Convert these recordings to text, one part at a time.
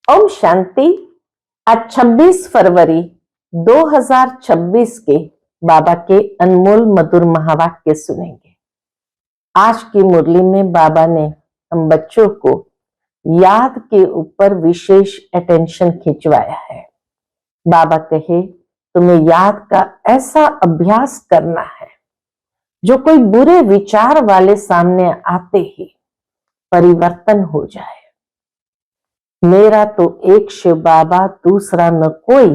ओम शांति। आज 26 फरवरी 2026 के बाबा के अनमोल मधुर महावाक्य सुनेंगे। आज की मुरली में बाबा ने हम बच्चों को याद के ऊपर विशेष अटेंशन खिंचवाया है। बाबा कहे तुम्हें याद का ऐसा अभ्यास करना है जो कोई बुरे विचार वाले सामने आते ही परिवर्तन हो जाए। मेरा तो एक शिव बाबा दूसरा न कोई,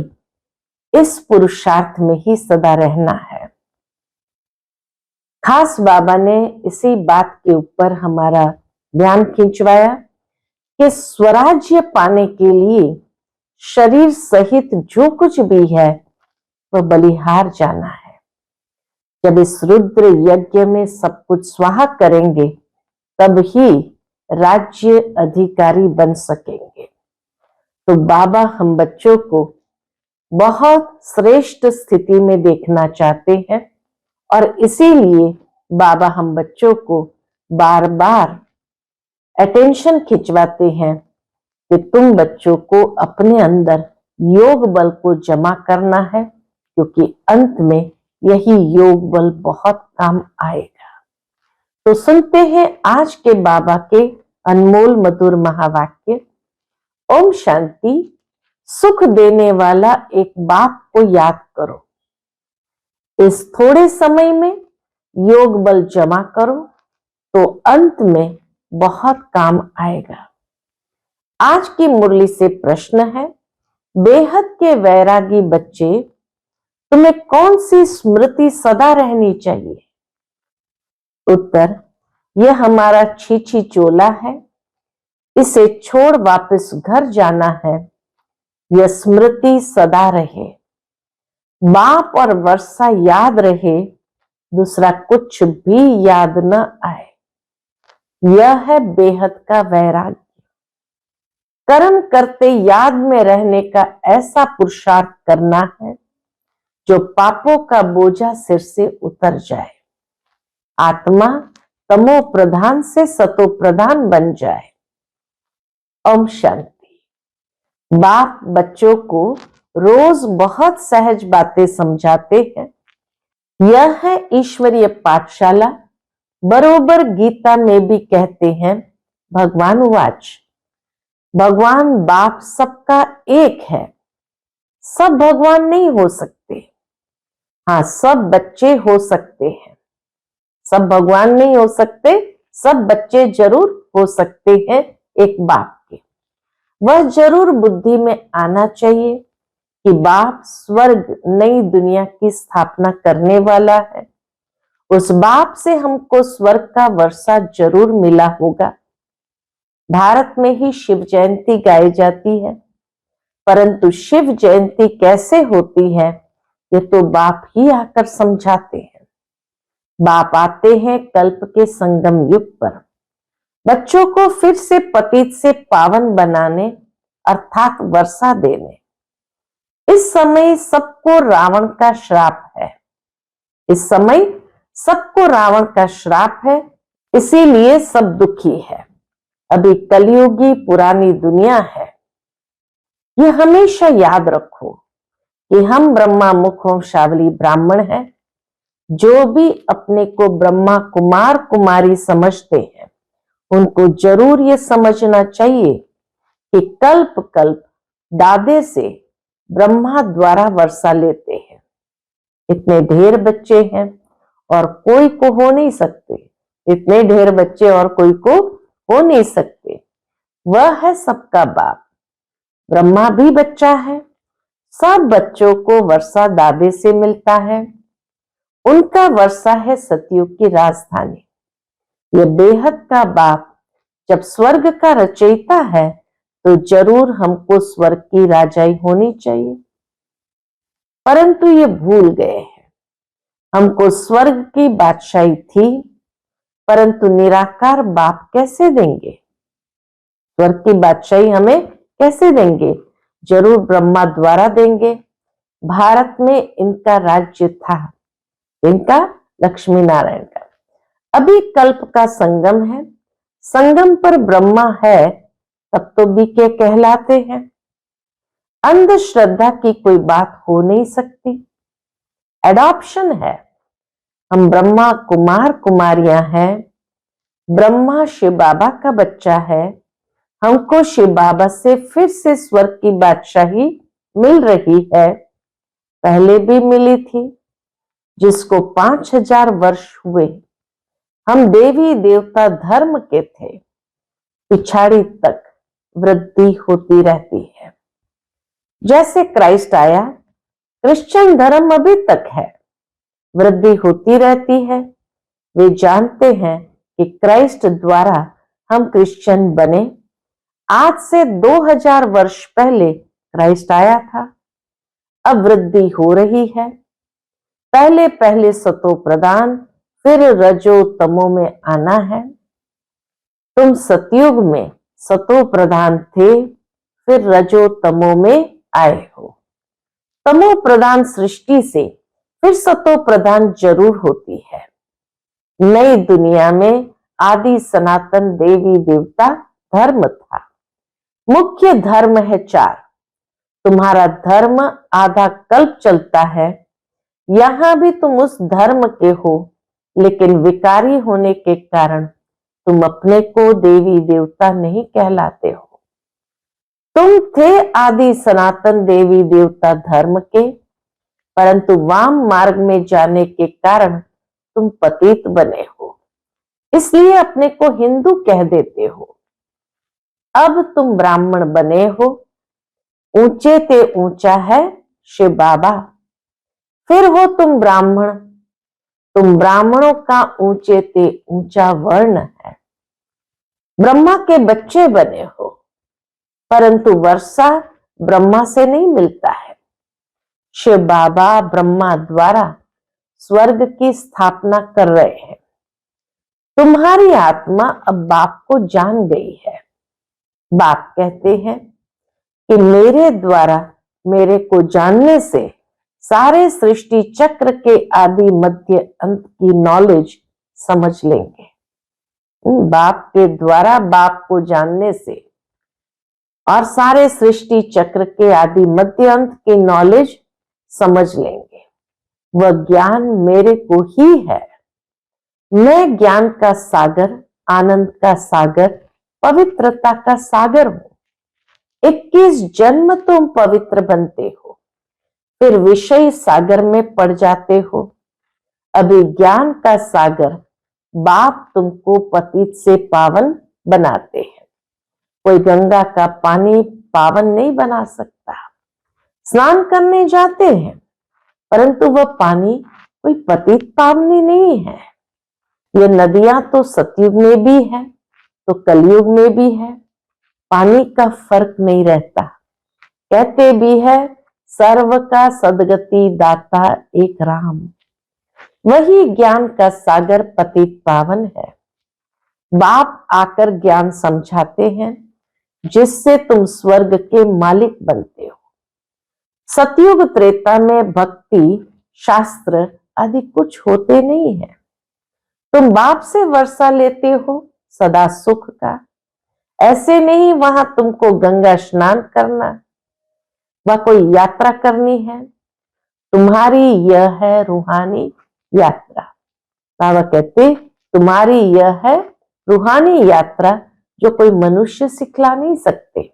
इस पुरुषार्थ में ही सदा रहना है। खास बाबा ने इसी बात के ऊपर हमारा ध्यान खिंचवाया कि स्वराज्य पाने के लिए शरीर सहित जो कुछ भी है वह बलिहार जाना है। जब इस रुद्र यज्ञ में सब कुछ स्वाहा करेंगे तब ही राज्य अधिकारी बन सकेंगे। तो बाबा हम बच्चों को बहुत श्रेष्ठ स्थिति में देखना चाहते हैं और इसीलिए बाबा हम बच्चों को बार बार अटेंशन खिंचवाते हैं कि तुम बच्चों को अपने अंदर योग बल को जमा करना है, क्योंकि अंत में यही योग बल बहुत काम आएगा। तो सुनते हैं आज के बाबा के अनमोल मधुर महावाक्य। ओम शांति। सुख देने वाला एक बाप को याद करो। इस थोड़े समय में योग बल जमा करो तो अंत में बहुत काम आएगा। आज की मुरली से प्रश्न है, बेहद के वैरागी बच्चे तुम्हें कौन सी स्मृति सदा रहनी चाहिए? उत्तर, यह हमारा छीछी चोला है, इसे छोड़ वापस घर जाना है। यह स्मृति सदा रहे, बाप और वर्षा याद रहे, दूसरा कुछ भी याद न आए। यह है बेहद का वैराग्य। कर्म करते याद में रहने का ऐसा पुरुषार्थ करना है जो पापों का बोझा सिर से उतर जाए। आत्मा तमो प्रधान से सतो प्रधान बन जाए। ओम शांति। बाप बच्चों को रोज बहुत सहज बातें समझाते हैं। यह है ईश्वरीय पाठशाला। बरोबर गीता में भी कहते हैं, भगवान वाच, भगवान बाप सबका एक है। सब भगवान नहीं हो सकते, हाँ सब बच्चे हो सकते हैं। सब भगवान नहीं हो सकते, सब बच्चे जरूर हो सकते हैं एक बाप के। वह जरूर बुद्धि में आना चाहिए कि बाप स्वर्ग नई दुनिया की स्थापना करने वाला है। उस बाप से हमको स्वर्ग का वर्षा जरूर मिला होगा। भारत में ही शिव जयंती गाई जाती है, परंतु शिव जयंती कैसे होती है ये तो बाप ही आकर समझाते हैं। बाप आते हैं कल्प के संगम युग पर, बच्चों को फिर से पतित से पावन बनाने अर्थात वर्षा देने। इस समय सबको रावण का श्राप है। इस समय सबको रावण का श्राप है, इसीलिए सब दुखी है। अभी कलयुगी पुरानी दुनिया है। ये हमेशा याद रखो कि हम ब्रह्मा मुख वंशावली ब्राह्मण हैं। जो भी अपने को ब्रह्मा कुमार कुमारी समझते हैं उनको जरूर ये समझना चाहिए कि कल्प कल्प दादे से ब्रह्मा द्वारा वर्षा लेते हैं। इतने ढेर बच्चे हैं और कोई को हो नहीं सकते। इतने ढेर बच्चे और कोई को हो नहीं सकते। वह है सबका बाप। ब्रह्मा भी बच्चा है। सब बच्चों को वर्षा दादे से मिलता है। उनका वर्षा है सतयुग की राजधानी। यह बेहद का बाप जब स्वर्ग का रचयिता है तो जरूर हमको स्वर्ग की राजाई होनी चाहिए, परंतु ये भूल गए हैं। हमको स्वर्ग की बादशाही थी, परंतु निराकार बाप कैसे देंगे? स्वर्ग की बादशाही हमें कैसे देंगे? जरूर ब्रह्मा द्वारा देंगे। भारत में इनका राज्य था, इनका लक्ष्मी नारायण का। अभी कल्प का संगम है। संगम पर ब्रह्मा है तब तो बीके कहलाते हैं। अंधश्रद्धा की कोई बात हो नहीं सकती। एडॉप्शन है। हम ब्रह्मा कुमार कुमारियां हैं। ब्रह्मा शिव बाबा का बच्चा है। हमको शिव बाबा से फिर से स्वर्ग की बादशाही मिल रही है। पहले भी मिली थी, जिसको 5000 वर्ष हुए। हम देवी देवता धर्म के थे। पिछाड़ी तक वृद्धि होती रहती है। जैसे क्राइस्ट आया, क्रिश्चियन धर्म अभी तक है, वृद्धि होती रहती है। वे जानते हैं कि क्राइस्ट द्वारा हम क्रिश्चियन बने। आज से 2000 वर्ष पहले क्राइस्ट आया था। अब वृद्धि हो रही है। पहले पहले सतो प्रधान, फिर रजो तमो में आना है। तुम सतयुग में सतो प्रधान थे, फिर रजो तमो में आए हो। तमो प्रधान सृष्टि से फिर सतो प्रधान जरूर होती है। नई दुनिया में आदि सनातन देवी देवता धर्म था। मुख्य धर्म है 4। तुम्हारा धर्म आधा कल्प चलता है। यहां भी तुम उस धर्म के हो, लेकिन विकारी होने के कारण तुम अपने को देवी देवता नहीं कहलाते हो। तुम थे आदि सनातन देवी देवता धर्म के, परंतु वाम मार्ग में जाने के कारण तुम पतित बने हो, इसलिए अपने को हिंदू कह देते हो। अब तुम ब्राह्मण बने हो। ऊंचे ते ऊंचा है शिव बाबा। फिर हो तुम ब्राह्मण। तुम ब्राह्मणों का ऊंचे ते ऊंचा वर्ण है। ब्रह्मा के बच्चे बने हो, परंतु वर्षा ब्रह्मा से नहीं मिलता है। शिव बाबा ब्रह्मा द्वारा स्वर्ग की स्थापना कर रहे हैं। तुम्हारी आत्मा अब बाप को जान गई है। बाप कहते हैं कि मेरे द्वारा मेरे को जानने से सारे सृष्टि चक्र के आदि मध्य अंत की नॉलेज समझ लेंगे। बाप के द्वारा बाप को जानने से और सारे सृष्टि चक्र के आदि मध्य अंत की नॉलेज समझ लेंगे। वह ज्ञान मेरे को ही है। मैं ज्ञान का सागर, आनंद का सागर, पवित्रता का सागर हूं। 21 जन्म तुम पवित्र बनते हो, फिर विषय सागर में पड़ जाते हो। अभी ज्ञान का सागर बाप तुमको पतित से पावन बनाते हैं। कोई गंगा का पानी पावन नहीं बना सकता। स्नान करने जाते हैं, परंतु वह पानी कोई पतित पावनी नहीं है। ये नदियां तो सतयुग में भी है, तो कलयुग में भी है। पानी का फर्क नहीं रहता। कहते भी है सर्व का सदगति दाता एक राम। वही ज्ञान का सागर पतित पावन है। बाप आकर ज्ञान समझाते हैं, जिससे तुम स्वर्ग के मालिक बनते हो। सतयुग त्रेता में भक्ति शास्त्र आदि कुछ होते नहीं है। तुम बाप से वर्षा लेते हो सदा सुख का। ऐसे नहीं वहां तुमको गंगा स्नान करना, वह कोई यात्रा करनी है। तुम्हारी यह है रूहानी यात्रा। बाबा कहते तुम्हारी यह है रूहानी यात्रा, जो कोई मनुष्य सिखला नहीं सकते।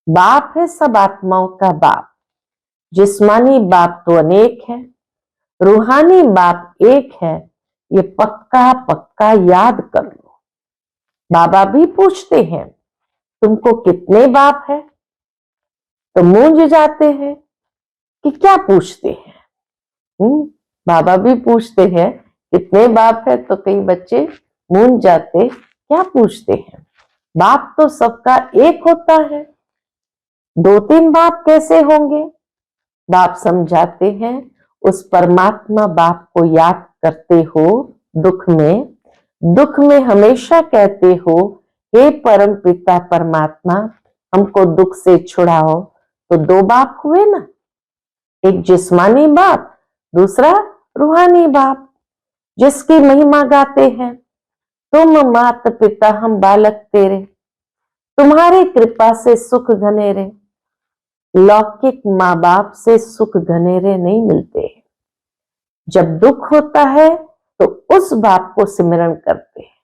बाप है सब आत्माओं का बाप। जिस्मानी बाप तो अनेक है, रूहानी बाप एक है। ये पक्का पक्का याद कर लो। बाबा भी पूछते हैं तुमको कितने बाप है, तो मूंझ जाते हैं कि क्या पूछते हैं। बाबा भी पूछते हैं कितने बाप है, तो कई बच्चे मूंझ जाते क्या पूछते हैं। बाप तो सबका एक होता है, 2-3 बाप कैसे होंगे। बाप समझाते हैं उस परमात्मा बाप को याद करते हो दुख में हमेशा कहते हो हे परम पिता परमात्मा हमको दुख से छुड़ाओ। तो 2 बाप हुए ना, एक जिस्मानी बाप, दूसरा रूहानी बाप, जिसकी महिमा गाते हैं तुम मात पिता हम बालक तेरे। तुम्हारी कृपा से सुख घनेरे, लौकिक माँ बाप से सुख घनेरे नहीं मिलते। जब दुख होता है तो उस बाप को सिमरण करते हैं,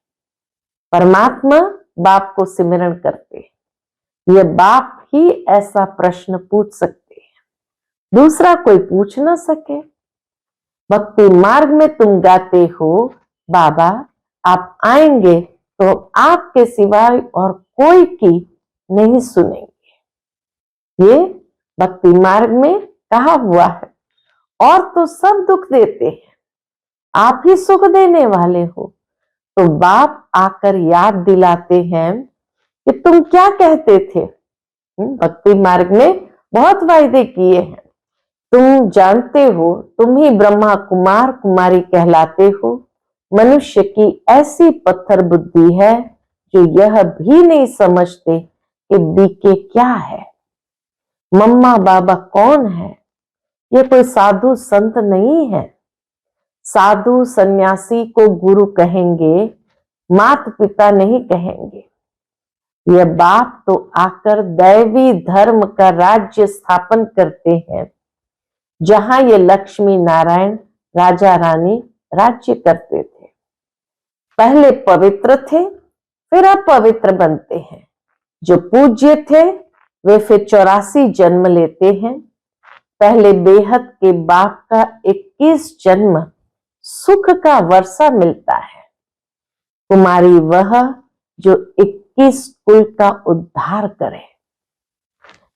परमात्मा बाप को सिमरण करते हैं। ये बाप ही ऐसा प्रश्न पूछ सकते हैं, दूसरा कोई पूछ ना सके। भक्ति मार्ग में तुम गाते हो, बाबा आप आएंगे तो आपके सिवाय और कोई की नहीं सुनेंगे। ये भक्ति मार्ग में कहा हुआ है। और तो सब दुख देते हैं, आप ही सुख देने वाले हो। तो बाप आकर याद दिलाते हैं कि तुम क्या कहते थे। भक्ति मार्ग में बहुत वायदे किए हैं, तुम जानते हो, तुम ही ब्रह्मा कुमार कुमारी कहलाते हो। मनुष्य की ऐसी पत्थर बुद्धि है जो यह भी नहीं समझते कि बीके क्या है, मम्मा बाबा कौन है। ये कोई साधु संत नहीं है। साधु सन्यासी को गुरु कहेंगे, माता पिता नहीं कहेंगे। यह बाप तो आकर दैवी धर्म का राज्य स्थापन करते हैं, जहां ये लक्ष्मी नारायण राजा रानी राज्य करते थे। पहले पवित्र थे, फिर अपवित्र बनते हैं। जो पूज्य थे वे फिर 84 जन्म लेते हैं। पहले बेहद के बाप का 21 जन्म सुख का वर्षा मिलता है। कुमारी वह जो 21 कुल का उद्धार करे।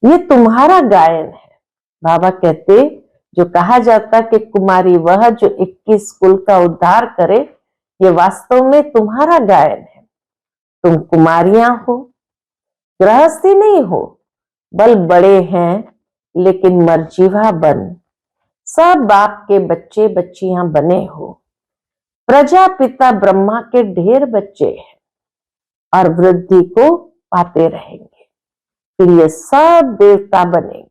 ये तुम्हारा गायन है। बाबा कहते, जो कहा जाता कि कुमारी वह जो 21 कुल का उद्धार करे, ये वास्तव में तुम्हारा गायन है। तुम कुमारियां हो, गृहस्थी नहीं हो। बल बड़े हैं लेकिन मर्जीवा बन, सब बाप के बच्चे बच्चियां बने हो। प्रजापिता ब्रह्मा के ढेर बच्चे हैं और वृद्धि को पाते रहेंगे, फिर ये सब देवता बनेंगे।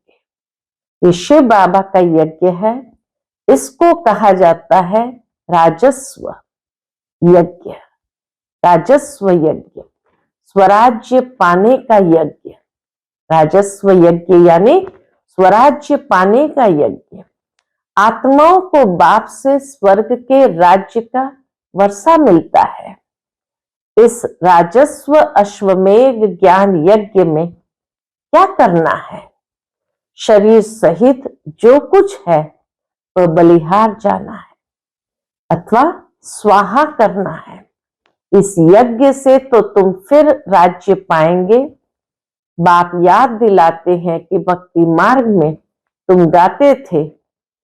ये शिव बाबा का यज्ञ है। इसको कहा जाता है राजस्व यज्ञ। राजस्व यज्ञ, स्वराज्य पाने का यज्ञ। राजस्व यज्ञ यानी स्वराज्य पाने का यज्ञ। आत्माओं को बाप से स्वर्ग के राज्य का वर्षा मिलता है। इस राजस्व अश्वमेध ज्ञान यज्ञ में क्या करना है? शरीर सहित जो कुछ है वह बलिहार जाना है अथवा स्वाहा करना है। इस यज्ञ से तो तुम फिर राज्य पाएंगे। बाप याद दिलाते हैं कि भक्ति मार्ग में तुम गाते थे,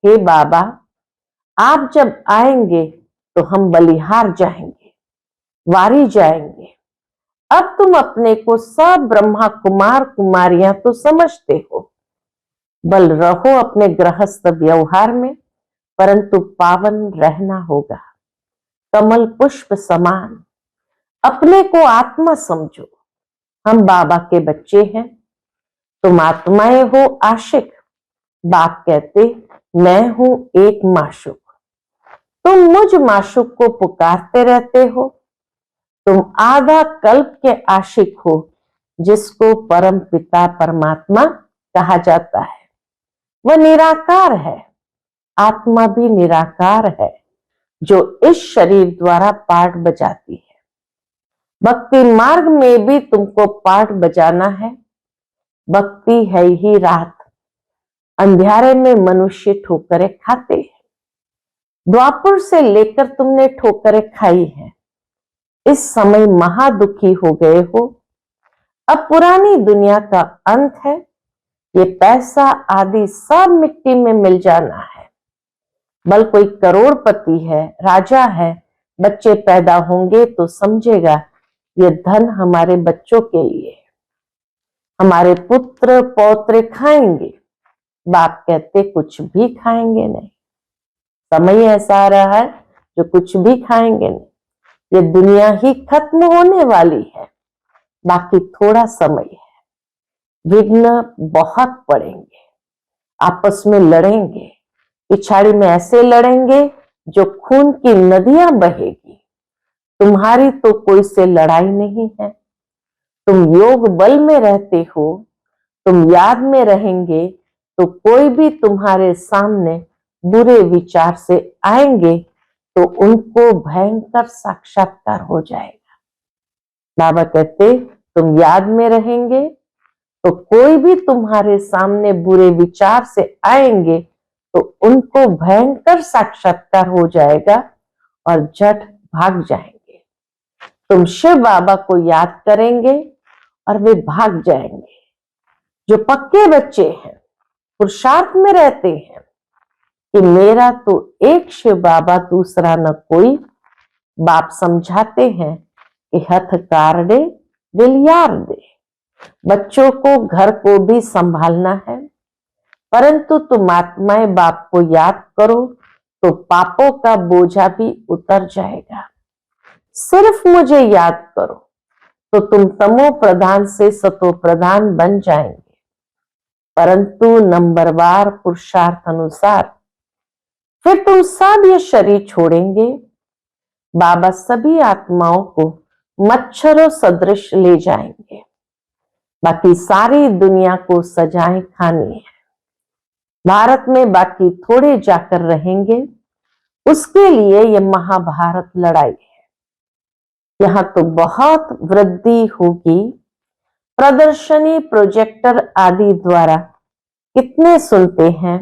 हे बाबा आप जब आएंगे तो हम बलिहार जाएंगे, वारी जाएंगे। अब तुम अपने को सब ब्रह्मा कुमार कुमारियां तो समझते हो। बल रहो अपने गृहस्थ व्यवहार में, परंतु पावन रहना होगा। कमल पुष्प समान अपने को आत्मा समझो। हम बाबा के बच्चे हैं, तुम आत्माएं हो आशिक। बाप कहते, मैं हूं एक माशूक। तुम मुझ माशूक को पुकारते रहते हो। तुम आधा कल्प के आशिक हो, जिसको परम पिता परमात्मा कहा जाता है। वह निराकार है। आत्मा भी निराकार है, जो इस शरीर द्वारा पाठ बजाती है। भक्ति मार्ग में भी तुमको पाठ बजाना है। भक्ति है ही रात। अंधियारे में मनुष्य ठोकरें खाते हैं। द्वापर से लेकर तुमने ठोकरें खाई हैं। इस समय महादुखी हो गए हो। अब पुरानी दुनिया का अंत है। ये पैसा आदि सब मिट्टी में मिल जाना है। बल कोई करोड़पति है, राजा है, बच्चे पैदा होंगे तो समझेगा ये धन हमारे बच्चों के लिए है, हमारे पुत्र पौत्र खाएंगे। बाप कहते कुछ भी खाएंगे नहीं। समय ऐसा आ रहा है जो कुछ भी खाएंगे नहीं। ये दुनिया ही खत्म होने वाली है, बाकी थोड़ा समय है। विघ्न बहुत पड़ेंगे, आपस में लड़ेंगे, पिछाड़ी में ऐसे लड़ेंगे जो खून की नदियां बहेगी। तुम्हारी तो कोई से लड़ाई नहीं है। तुम योग बल में रहते हो, तुम याद में रहेंगे तो कोई भी तुम्हारे सामने बुरे विचार से आएंगे तो उनको भयंकर साक्षात्कार हो जाएगा। बाबा कहते तुम याद में रहेंगे तो कोई भी तुम्हारे सामने बुरे विचार से आएंगे तो उनको भयंकर साक्षात्कार हो जाएगा और झट भाग जाएंगे। तुम शिव बाबा को याद करेंगे और वे भाग जाएंगे। जो पक्के बच्चे हैं, पुरुषार्थ में रहते हैं कि मेरा तो एक शिव बाबा, दूसरा न कोई, बाप समझाते हैं कि हथ कारडे दिलियार दे। बच्चों को घर को भी संभालना है, परंतु तुम आत्माएं बाप को याद करो तो पापों का बोझा भी उतर जाएगा। सिर्फ मुझे याद करो तो तुम तमो प्रधान से सतो प्रधान बन जाएंगे। परंतु नंबरवार पुरुषार्थ अनुसार फिर तुम सब ये शरीर छोड़ेंगे। बाबा सभी आत्माओं को मच्छरों सदृश ले जाएंगे। बाकी सारी दुनिया को सजाएं खानी है। भारत में बाकी थोड़े जाकर रहेंगे, उसके लिए ये महाभारत लड़ाई है। यहाँ तो बहुत वृद्धि होगी। प्रदर्शनी, प्रोजेक्टर आदि द्वारा कितने सुनते हैं,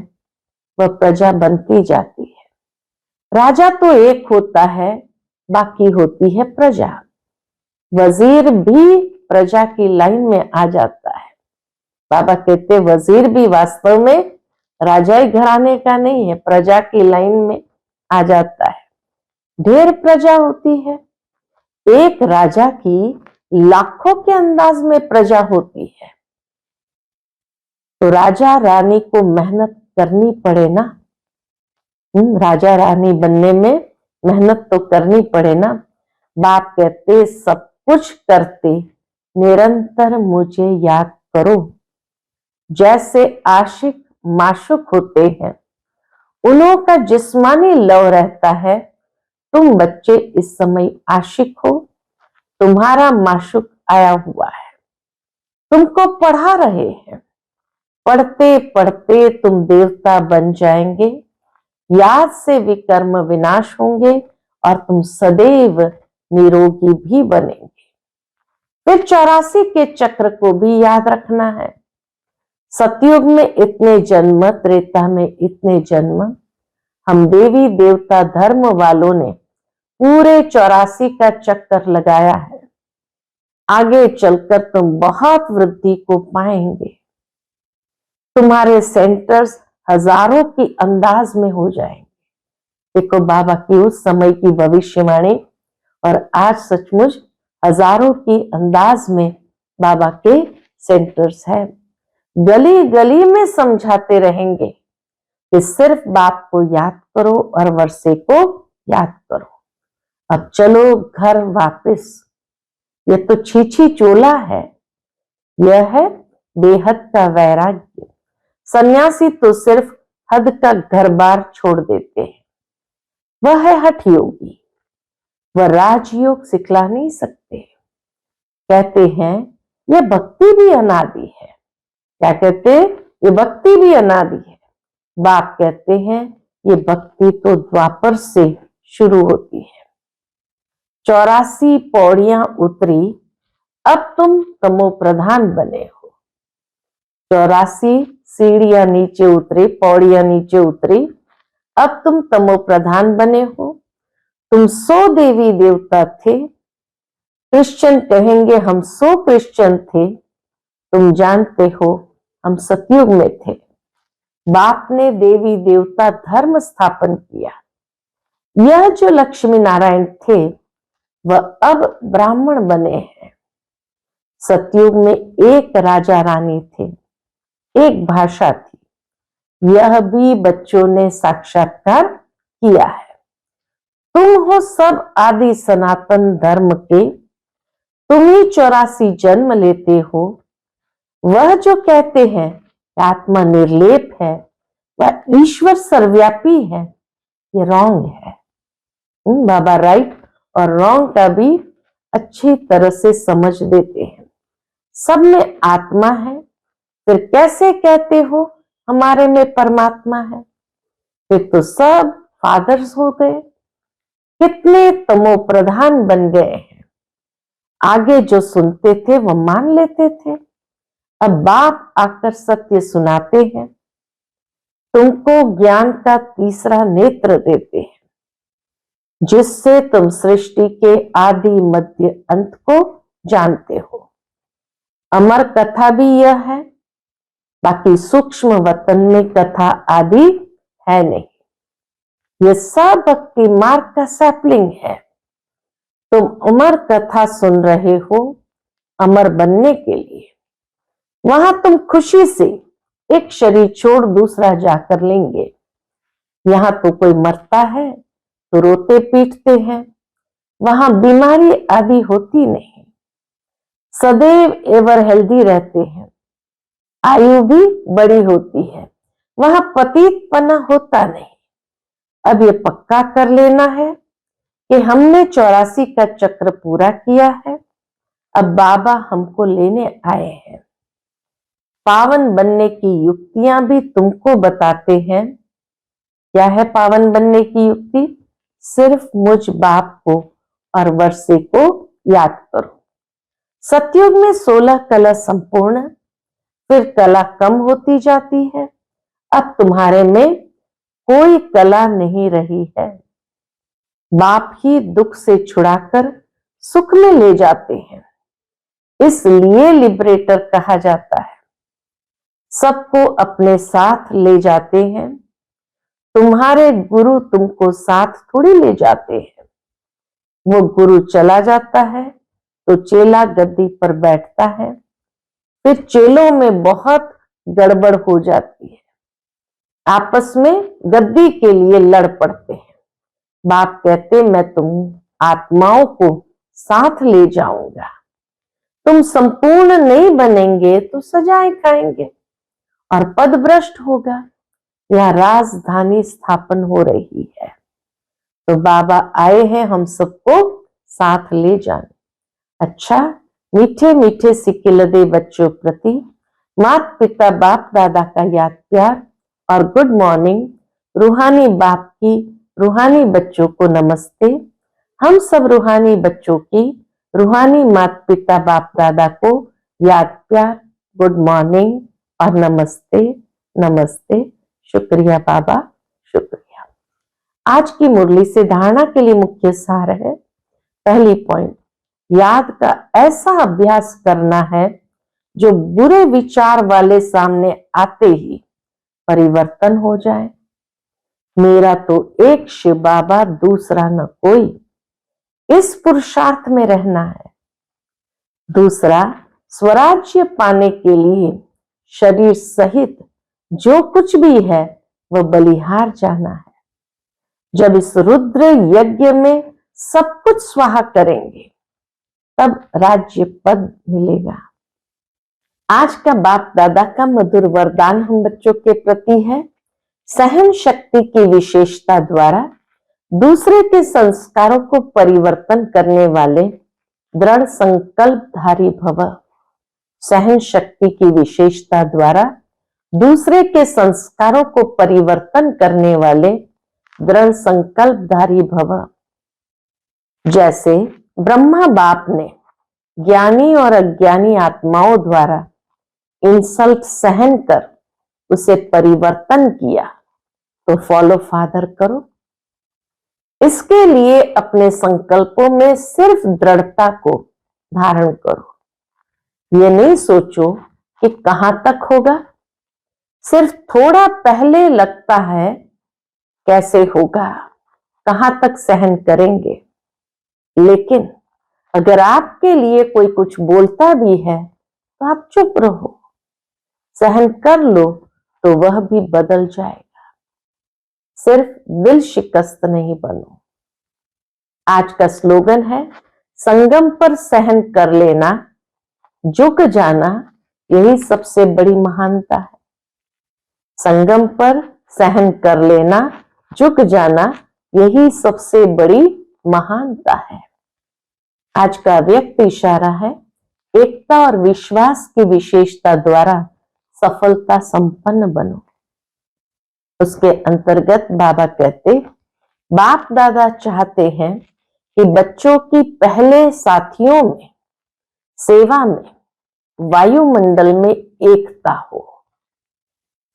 वह प्रजा बनती जाती है। राजा तो एक होता है, बाकी होती है प्रजा। वजीर भी प्रजा की लाइन में आ जाता है। बाबा कहते वजीर भी वास्तव में राजाई घराने का नहीं है, प्रजा की लाइन में आ जाता है। ढेर प्रजा होती है, एक राजा की लाखों के अंदाज में प्रजा होती है, तो राजा रानी को मेहनत करनी पड़े ना। राजा रानी बनने में मेहनत तो करनी पड़े ना। बाप कहते सब कुछ करते निरंतर मुझे याद करो। जैसे आशिक माशुक होते हैं, उन्हों का जिस्मानी लव रहता है। तुम बच्चे इस समय आशिक हो, तुम्हारा माशुक आया हुआ है, तुमको पढ़ा रहे हैं। पढ़ते पढ़ते तुम देवता बन जाएंगे। याद से विकर्म विनाश होंगे और तुम सदैव निरोगी भी बनेंगे। फिर 84 के चक्र को भी याद रखना है। सतयुग में इतने जन्म, त्रेता में इतने जन्म, हम देवी देवता धर्म वालों ने पूरे 84 का चक्कर लगाया है। आगे चलकर तुम बहुत वृद्धि को पाएंगे। तुम्हारे सेंटर्स हजारों की अंदाज में हो जाएंगे। देखो बाबा की उस समय की भविष्यवाणी और आज सचमुच हजारों की अंदाज में बाबा के सेंटर्स है। गली गली में समझाते रहेंगे कि सिर्फ बाप को याद करो और वर्षे को याद करो। अब चलो घर वापस। ये तो छीछी चोला है, यह है बेहद का वैराग्य। सन्यासी तो सिर्फ हद का घर बार छोड़ देते हैं, वह है हठ योगी। वह राजयोग सिखला नहीं सकते। कहते हैं यह भक्ति भी अनादि है। क्या कहते? ये भक्ति भी अनादि है। बाप कहते हैं ये भक्ति तो द्वापर से शुरू होती है। 84 पौड़ियां उतरी, अब तुम तमो प्रधान बने हो। 84 सीढ़ियां नीचे उतरी, पौड़ियां नीचे उतरी, अब तुम तमो प्रधान बने हो। तुम 100 देवी देवता थे। क्रिश्चियन कहेंगे हम 100 क्रिश्चियन थे। तुम जानते हो हम सतयुग में थे। बाप ने देवी देवता धर्म स्थापन किया। यह जो लक्ष्मी नारायण थे वह अब ब्राह्मण बने हैं। सतयुग में एक राजा रानी थे, एक भाषा थी। यह भी बच्चों ने साक्षात्कार किया है। तुम हो सब आदि सनातन धर्म के, तुम ही 84 जन्म लेते हो। वह जो कहते हैं आत्मा निर्लेप है, वह ईश्वर सर्वव्यापी है, ये रॉन्ग है। बाबा राइट और रॉन्ग का भी अच्छी तरह से समझ देते हैं। सब में आत्मा है, फिर कैसे कहते हो हमारे में परमात्मा है? फिर तो सब फादर्स हो गए, कितने तमो प्रधान बन गए हैं। आगे जो सुनते थे वो मान लेते थे, अब बाप आकर सत्य सुनाते हैं, तुमको ज्ञान का तीसरा नेत्र देते हैं, जिससे तुम सृष्टि के आदि मध्य अंत को जानते हो। अमर कथा भी यह है, बाकी सूक्ष्म वतन में कथा आदि है नहीं। यह सब भक्ति मार्ग का सैपलिंग है। तुम अमर कथा सुन रहे हो अमर बनने के लिए। वहां तुम खुशी से एक शरीर छोड़ दूसरा जाकर लेंगे। यहां तो कोई मरता है तो रोते पीटते हैं, वहां बीमारी आदि होती नहीं, सदैव एवर हेल्दी रहते हैं, आयु भी बड़ी होती है, वहां पतितपना होता नहीं। अब ये पक्का कर लेना है कि हमने 84 का चक्र पूरा किया है, अब बाबा हमको लेने आए हैं। पावन बनने की युक्तियां भी तुमको बताते हैं। क्या है पावन बनने की युक्ति? सिर्फ मुझ बाप को और वर्षे को याद करो। सतयुग में 16 कला संपूर्ण, फिर कला कम होती जाती है। अब तुम्हारे में कोई कला नहीं रही है। बाप ही दुख से छुड़ाकर सुख में ले जाते हैं, इसलिए लिबरेटर कहा जाता है। सबको अपने साथ ले जाते हैं। तुम्हारे गुरु तुमको साथ थोड़ी ले जाते हैं। वो गुरु चला जाता है तो चेला गद्दी पर बैठता है, फिर चेलों में बहुत गड़बड़ हो जाती है, आपस में गद्दी के लिए लड़ पड़ते हैं। बाप कहते मैं तुम आत्माओं को साथ ले जाऊंगा। तुम संपूर्ण नहीं बनेंगे तो सजाएं खाएंगे और पद भ्रष्ट होगा। यह राजधानी स्थापन हो रही है, तो बाबा आए हैं हम सबको साथ ले जाने। अच्छा, मीठे मीठे सिक्के लदे बच्चों प्रति माता पिता बाप दादा का याद प्यार और गुड मॉर्निंग। रूहानी बाप की रूहानी बच्चों को नमस्ते। हम सब रूहानी बच्चों की रूहानी माता पिता बाप दादा को याद प्यार, गुड मॉर्निंग और नमस्ते नमस्ते। शुक्रिया बाबा, शुक्रिया। आज की मुरली से धारणा के लिए मुख्य सार है। पहली पॉइंट, याद का ऐसा अभ्यास करना है जो बुरे विचार वाले सामने आते ही परिवर्तन हो जाए। मेरा तो एक शिव बाबा, दूसरा न कोई, इस पुरुषार्थ में रहना है। दूसरा, स्वराज्य पाने के लिए शरीर सहित जो कुछ भी है वह बलिहार जाना है। जब इस रुद्र यज्ञ में सब कुछ स्वाहा करेंगे तब राज्य पद मिलेगा। आज का बाप दादा का मधुर वरदान हम बच्चों के प्रति है, सहन शक्ति की विशेषता द्वारा दूसरे के संस्कारों को परिवर्तन करने वाले दृढ़ संकल्पधारी भव। सहन शक्ति की विशेषता द्वारा दूसरे के संस्कारों को परिवर्तन करने वाले दृढ़ संकल्पधारी भव। जैसे ब्रह्मा बाप ने ज्ञानी और अज्ञानी आत्माओं द्वारा इंसल्ट सहन कर उसे परिवर्तन किया, तो फॉलो फादर करो। इसके लिए अपने संकल्पों में सिर्फ दृढ़ता को धारण करो। ये नहीं सोचो कि कहां तक होगा, सिर्फ थोड़ा पहले लगता है कैसे होगा, कहां तक सहन करेंगे। लेकिन अगर आपके लिए कोई कुछ बोलता भी है तो आप चुप रहो, सहन कर लो तो वह भी बदल जाएगा। सिर्फ दिल शिकस्त नहीं बनो। आज का स्लोगन है, संगम पर सहन कर लेना, झुक जाना, यही सबसे बड़ी महानता है। संगम पर सहन कर लेना, झुक जाना, यही सबसे बड़ी महानता है। आज का व्यक्त इशारा है, एकता और विश्वास की विशेषता द्वारा सफलता संपन्न बनो। उसके अंतर्गत बाबा कहते, बाप दादा चाहते हैं कि बच्चों की पहले साथियों में, सेवा में, वायुमंडल में एकता हो,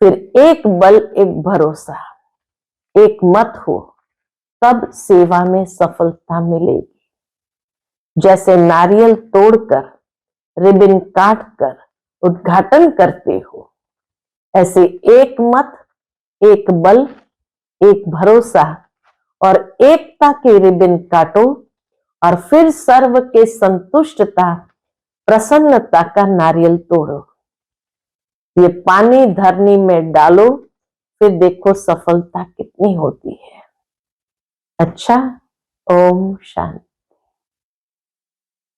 फिर एक बल, एक भरोसा, एक मत हो, तब सेवा में सफलता मिलेगी। जैसे नारियल तोड़कर, रिबन काटकर उद्घाटन करते हो, ऐसे एक मत, एक बल, एक भरोसा और एकता के रिबन काटो और फिर सर्व के संतुष्टता, प्रसन्नता का नारियल तोड़ो। ये पानी धरनी में डालो, फिर देखो सफलता कितनी होती है। अच्छा, ओम शांति।